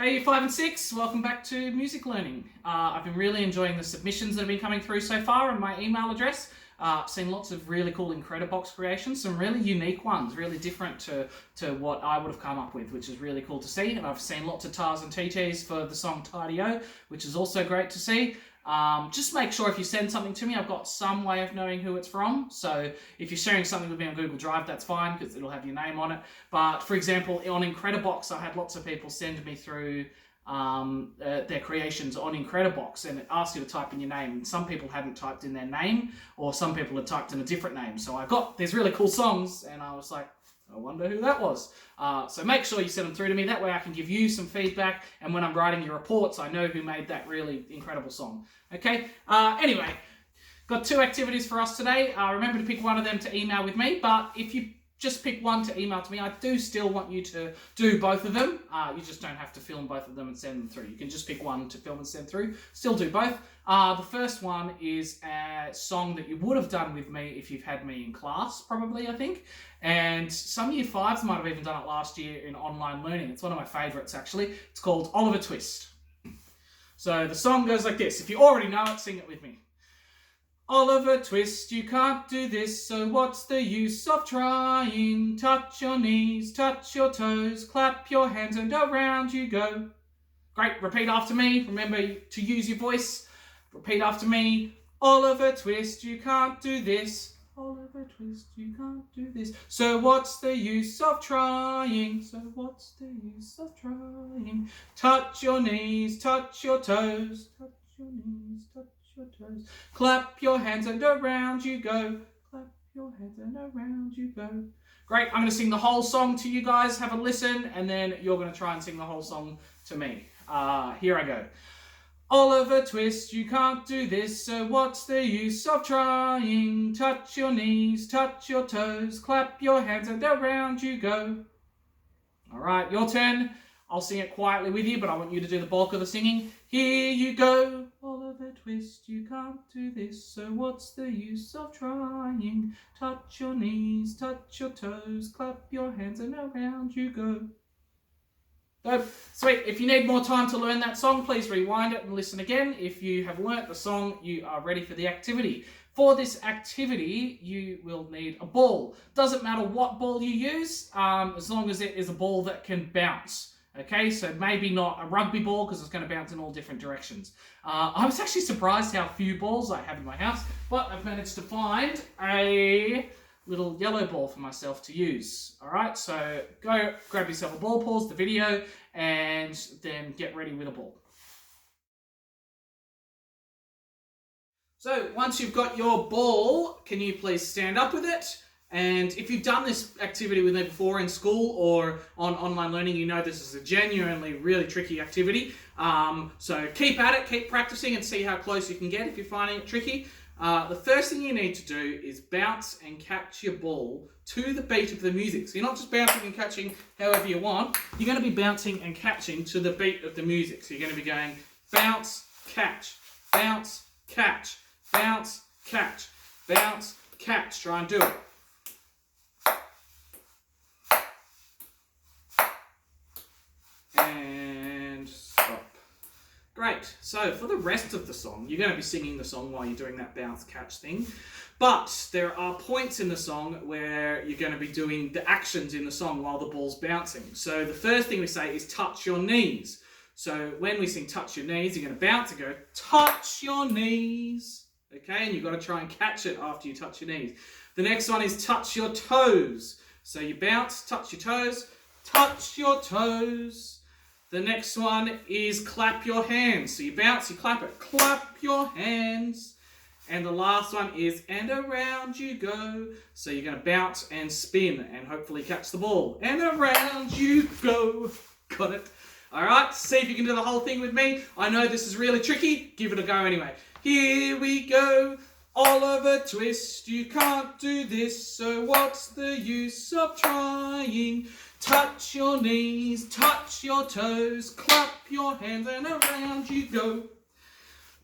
Hey, Year 5 and 6, welcome back to Music Learning. I've been really enjoying the submissions that have been coming through so far on my email address. I've seen lots of really cool Incredibox creations, some really unique ones, really different to what I would have come up with, which is really cool to see. And I've seen lots of Tars and TTs for the song Tidy-O, which is also great to see. Just make sure if you send something to me, I've got some way of knowing who it's from. So if you're sharing something with me on Google Drive, that's fine because it'll have your name on it. But for example, on Incredibox, I had lots of people send me through their creations on Incredibox, and it asks you to type in your name. And some people hadn't typed in their name, or some people had typed in a different name. So I got these really cool songs, and I was like, I wonder who that was. So make sure you send them through to me. That way I can give you some feedback, and when I'm writing your reports, I know who made that really incredible song. Okay? Anyway, got 2 activities for us today. Remember to pick one of them to email with me, but if you just pick one to email to me, I do still want you to do both of them. You just don't have to film both of them and send them through. You can just pick one to film and send through. Still do both. The first one is a song that you would have done with me if you've had me in class, probably, I think. And some Year 5s might have even done it last year in online learning. It's one of my favourites, actually. It's called Oliver Twist. So the song goes like this. If you already know it, sing it with me. Oliver Twist, you can't do this, so what's the use of trying? Touch your knees, touch your toes, clap your hands and around you go. Great, repeat after me. Remember to use your voice. Repeat after me. Oliver Twist, you can't do this. Oliver Twist, you can't do this. So what's the use of trying? So what's the use of trying? Touch your knees, touch your toes, touch your knees, touch your toes. Clap your hands and around you go. Clap your hands and around you go. Great, I'm going to sing the whole song to you guys. Have a listen, and then you're going to try and sing the whole song to me. Here I go. Oliver Twist, you can't do this, so what's the use of trying? Touch your knees, touch your toes, clap your hands and around you go. All right, your turn. I'll sing it quietly with you, but I want you to do the bulk of the singing. Here you go. Oliver Twist, you can't do this, so what's the use of trying? Touch your knees, touch your toes, clap your hands and around you go. So, sweet. If you need more time to learn that song, please rewind it and listen again. If you have learnt the song, you are ready for the activity. For this activity, you will need a ball. Doesn't matter what ball you use, as long as it is a ball that can bounce. Okay, so maybe not a rugby ball because it's going to bounce in all different directions. I was actually surprised how few balls I have in my house, but I've managed to find a little yellow ball for myself to use. All right, so go grab yourself a ball, pause the video, and then get ready with a ball. So once you've got your ball, can you please stand up with it? And if you've done this activity with me before in school or on online learning, you know this is a genuinely really tricky activity. So keep at it, keep practicing and see how close you can get if you're finding it tricky. The first thing you need to do is bounce and catch your ball to the beat of the music. So you're not just bouncing and catching however you want. You're going to be bouncing and catching to the beat of the music. So you're going to be going bounce, catch, bounce, catch, bounce, catch, bounce, catch. Try and do it. And stop. Great. So for the rest of the song, you're going to be singing the song while you're doing that bounce catch thing. But there are points in the song where you're going to be doing the actions in the song while the ball's bouncing. So the first thing we say is touch your knees. So when we sing touch your knees, you're going to bounce and go touch your knees. Okay, and you've got to try and catch it after you touch your knees. The next one is touch your toes. So you bounce, touch your toes, touch your toes. The next one is clap your hands. So you bounce, you clap it, clap your hands. And the last one is and around you go. So you're going to bounce and spin and hopefully catch the ball. And around you go. Got it? All right, see if you can do the whole thing with me. I know this is really tricky. Give it a go anyway. Here we go. Oliver Twist, you can't do this, so what's the use of trying? Touch your knees, touch your toes, clap your hands and around you go.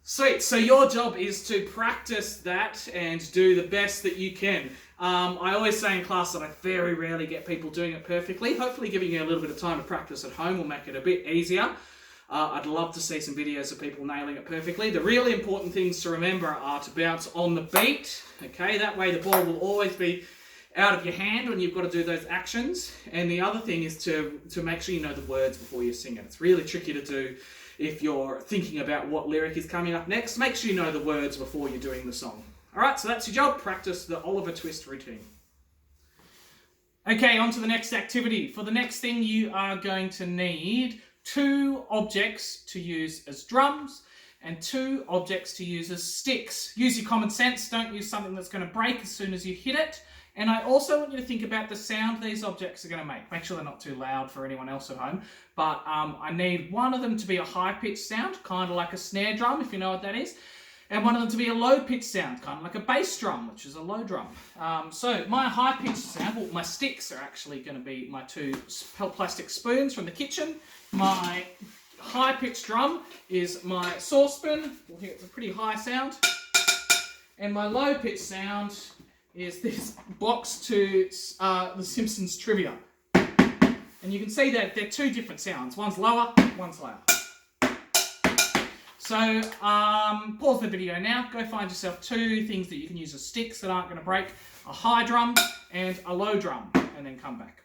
Sweet, so your job is to practice that and do the best that you can. I always say in class that I very rarely get people doing it perfectly. Hopefully giving you a little bit of time to practice at home will make it a bit easier. I'd love to see some videos of people nailing it perfectly. The really important things to remember are to bounce on the beat. Okay, that way the ball will always be out of your hand when you've got to do those actions. And the other thing is to make sure you know the words before you sing it. It's really tricky to do if you're thinking about what lyric is coming up next. Make sure you know the words before you're doing the song. Alright, so that's your job. Practice the Oliver Twist routine. Okay, on to the next activity. For the next thing, you are going to need 2 objects to use as drums and 2 objects to use as sticks. Use your common sense. Don't use something that's going to break as soon as you hit it. And I also want you to think about the sound these objects are going to make. Make sure they're not too loud for anyone else at home. But I need one of them to be a high-pitched sound, kind of like a snare drum, if you know what that is. And one of them to be a low-pitched sound, kind of like a bass drum, which is a low drum. So my high-pitched sound, well, my sticks are actually going to be my 2 plastic spoons from the kitchen. My high-pitched drum is my saucepan. Well, here it's a pretty high sound. And my low-pitched sound is this box to The Simpsons trivia. And you can see that they're 2 different sounds. One's lower, one's louder. So pause the video now, go find yourself 2 things that you can use as sticks that aren't going to break, a high drum and a low drum, and then come back.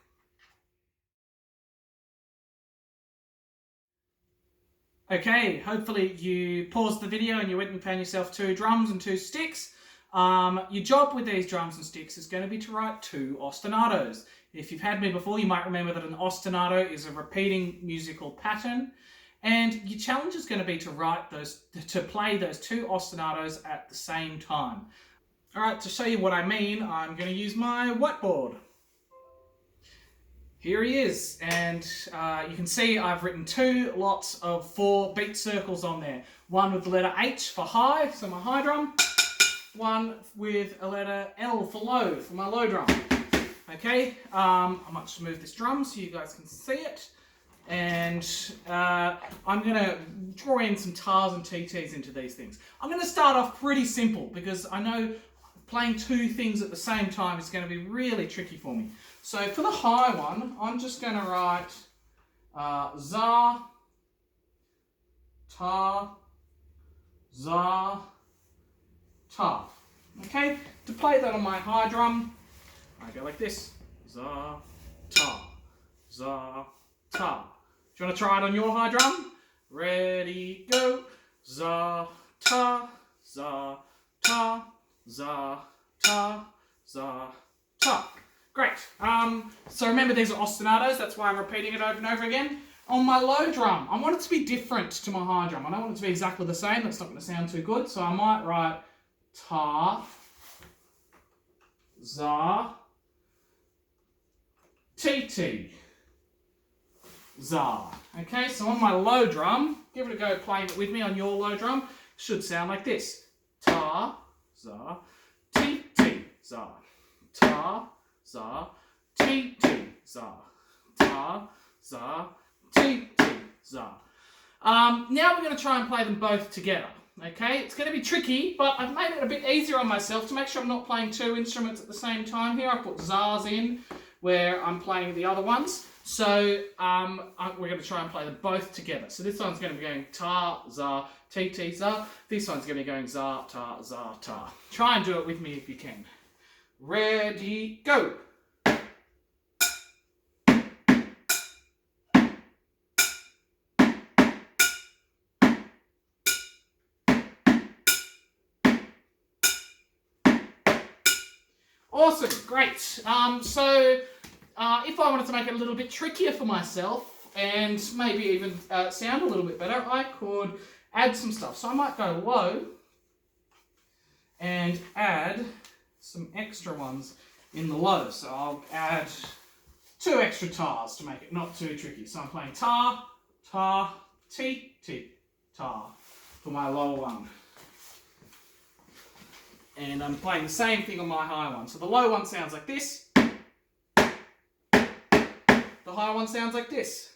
Okay, hopefully you paused the video and you went and found yourself 2 drums and 2 sticks. Your job with these drums and sticks is going to be to write 2 ostinatos. If you've had me before, you might remember that an ostinato is a repeating musical pattern. And your challenge is going to be to play those 2 ostinatos at the same time. All right, to show you what I mean, I'm going to use my whiteboard. Here he is, and you can see I've written 2 lots of 4 beat circles on there. One with the letter H for high, so my high drum. One with a letter L for low, for my low drum. Okay, I might just move this drum so you guys can see it. And I'm going to draw in some tars and TTs into these things. I'm going to start off pretty simple because I know playing 2 things at the same time is going to be really tricky for me. So for the high one, I'm just going to write za, ta, za, ta. Okay, to play that on my high drum, I go like this. Za, ta, za, ta. Do you want to try it on your high drum? Ready, go. Za, ta, za, ta, za, ta, za, ta. Great. So remember these are ostinatos, that's why I'm repeating it over and over again. On my low drum, I want it to be different to my high drum. I don't want it to be exactly the same, that's not going to sound too good. So I might write ta, za, ti. Za. Okay, so on my low drum, give it a go playing it with me on your low drum, should sound like this. Ta, za, ti, za. Ta, za, ti, za. Ta, za, ti, za. Now we're going to try and play them both together. Okay, it's going to be tricky, but I've made it a bit easier on myself to make sure I'm not playing 2 instruments at the same time here. I put zars in where I'm playing the other ones. So we're going to try and play them both together. So this one's going to be going ta, za, ti, za. This one's going to be going za, ta, za, ta. Try and do it with me if you can. Ready, go. Awesome, great. So if I wanted to make it a little bit trickier for myself and maybe even sound a little bit better, I could add some stuff. So I might go low and add some extra ones in the low. So I'll add 2 extra tars to make it not too tricky. So I'm playing ta, ta, ti, ta for my lower one. And I'm playing the same thing on my high one. So the low one sounds like this. The high one sounds like this.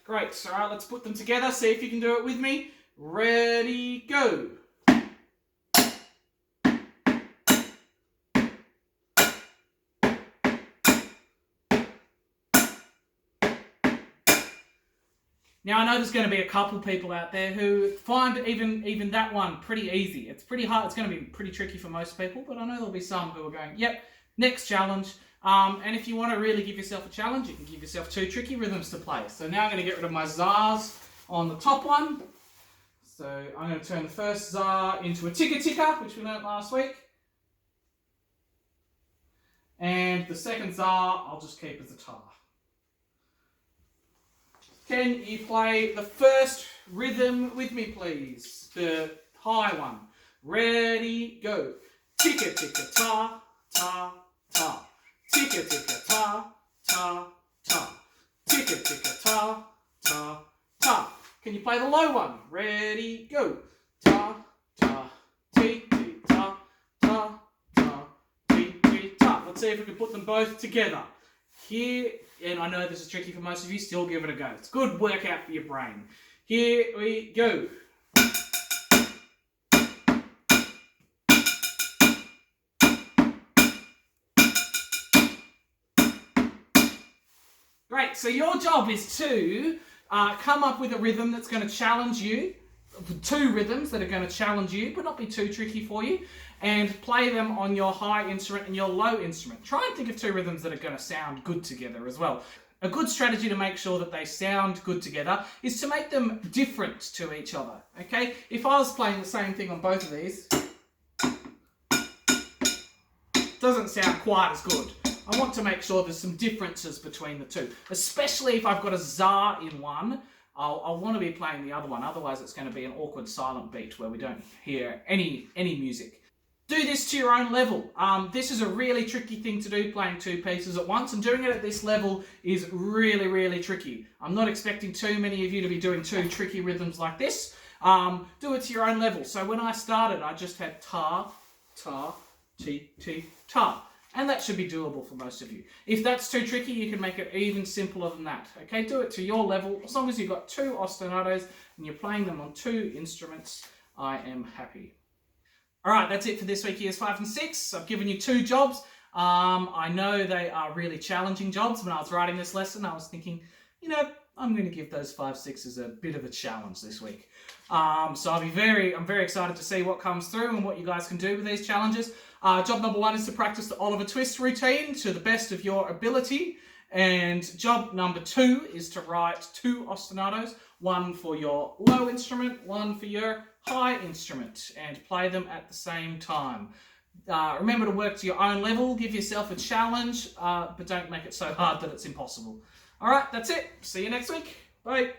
Great, so alright, let's put them together, see if you can do it with me. Ready, go. Now I know there's going to be a couple people out there who find even that one pretty easy. It's pretty hard. It's going to be pretty tricky for most people, but I know there'll be some who are going, yep, next challenge. And if you want to really give yourself a challenge, you can give yourself 2 tricky rhythms to play. So now I'm going to get rid of my zars on the top one. So I'm going to turn the first zar into a ticka ticka, which we learnt last week. And the second zar, I'll just keep as a tar. Can you play the first rhythm with me, please? The high one. Ready, go. Ticka ticka ta, ta, ta. Ticka ticka ta, ta, ta. Ticka ticka ta, ta, ta. Can you play the low one? Ready, go. Ta, ta, ti, ti, ta, ta, ta, ti, ti, ta. Let's see if we can put them both together. Here, and I know this is tricky for most of you, still give it a go. It's a good workout for your brain. Here we go. Great, so your job is to come up with a rhythm that's going to challenge you, 2 rhythms that are going to challenge you, but not be too tricky for you, and play them on your high instrument and your low instrument. Try and think of 2 rhythms that are going to sound good together as well. A good strategy to make sure that they sound good together is to make them different to each other, okay? If I was playing the same thing on both of these, it doesn't sound quite as good. I want to make sure there's some differences between the 2, especially if I've got a zar in one. I'll want to be playing the other one, otherwise it's going to be an awkward silent beat where we don't hear any music. Do this to your own level. This is a really tricky thing to do, playing 2 pieces at once, and doing it at this level is really, really tricky. I'm not expecting too many of you to be doing 2 tricky rhythms like this. Do it to your own level. So when I started, I just had ta, ta, ti, ti, ta. And that should be doable for most of you. If that's too tricky, you can make it even simpler than that. Okay, do it to your level. As long as you've got 2 ostinatos and you're playing them on 2 instruments, I am happy. All right, that's it for this week, years 5 and 6. I've given you 2 jobs. I know they are really challenging jobs. When I was writing this lesson, I was thinking, you know, I'm going to give those 5, 6s a bit of a challenge this week. So I'm very excited to see what comes through and what you guys can do with these challenges. Job number 1 is to practice the Oliver Twist routine to the best of your ability. And job number 2 is to write 2 ostinatos, 1 for your low instrument, 1 for your high instrument, and play them at the same time. Remember to work to your own level, give yourself a challenge, but don't make it so hard that it's impossible. All right, that's it. See you next week. Bye.